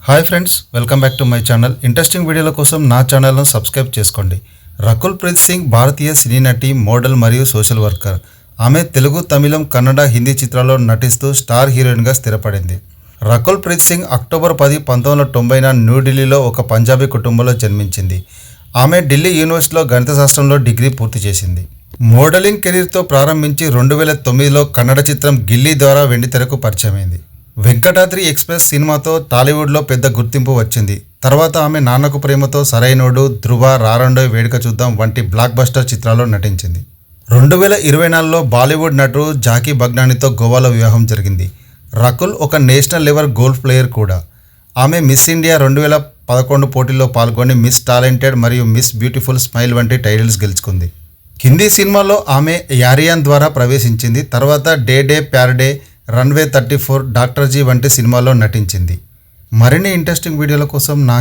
Hi friends, welcome back to my channel. Interesting వీడియోల కోసం నా ఛానల్ను సబ్స్క్రైబ్ చేసుకోండి. రకుల్ ప్రీత్ సింగ్ భారతీయ సినీ నటి, మోడల్ మరియు సోషల్ వర్కర్. ఆమె తెలుగు, తమిళం, కన్నడ, హిందీ చిత్రాల్లో నటిస్తూ స్టార్ హీరోయిన్గా స్థిరపడింది. రకుల్ ప్రీత్ సింగ్ అక్టోబర్ 10, 1990న న్యూఢిల్లీలో ఒక పంజాబీ కుటుంబంలో జన్మించింది. ఆమె ఢిల్లీ యూనివర్సిటీలో గణిత శాస్త్రంలో డిగ్రీ పూర్తి చేసింది. మోడలింగ్ కెరీర్తో ప్రారంభించి 2009లో కన్నడ చిత్రం గిల్లీ ద్వారా వెండితెరకు పరిచయమైంది. వెంకటాద్రి ఎక్స్ప్రెస్ సినిమాతో టాలీవుడ్లో పెద్ద గుర్తింపు వచ్చింది. తర్వాత ఆమె నాన్నకు ప్రేమతో, సరైనోడు, ధృవ, రారండోయ్, వేడుక చూద్దాం వంటి బ్లాక్ బస్టర్ చిత్రాల్లో నటించింది. 2024లో బాలీవుడ్ నటుడు జాకీ బగ్నానీతో గోవాలో వివాహం జరిగింది. రకుల్ ఒక నేషనల్ లెవెల్ గోల్ఫ్ ప్లేయర్ కూడా. ఆమె మిస్ ఇండియా 2011 పోటీల్లో పాల్గొని మిస్ టాలెంటెడ్ మరియు మిస్ బ్యూటిఫుల్ స్మైల్ వంటి టైటిల్స్ గెలుచుకుంది. హిందీ సినిమాలో ఆమె యారియాన్ ద్వారా ప్రవేశించింది. తర్వాత డే డే ప్యార్ డే, రన్వే 34, డాక్టర్ జీ వంటి సినిమాల్లో నటించింది. మరిన్ని ఇంట్రెస్టింగ్ వీడియోల కోసం నా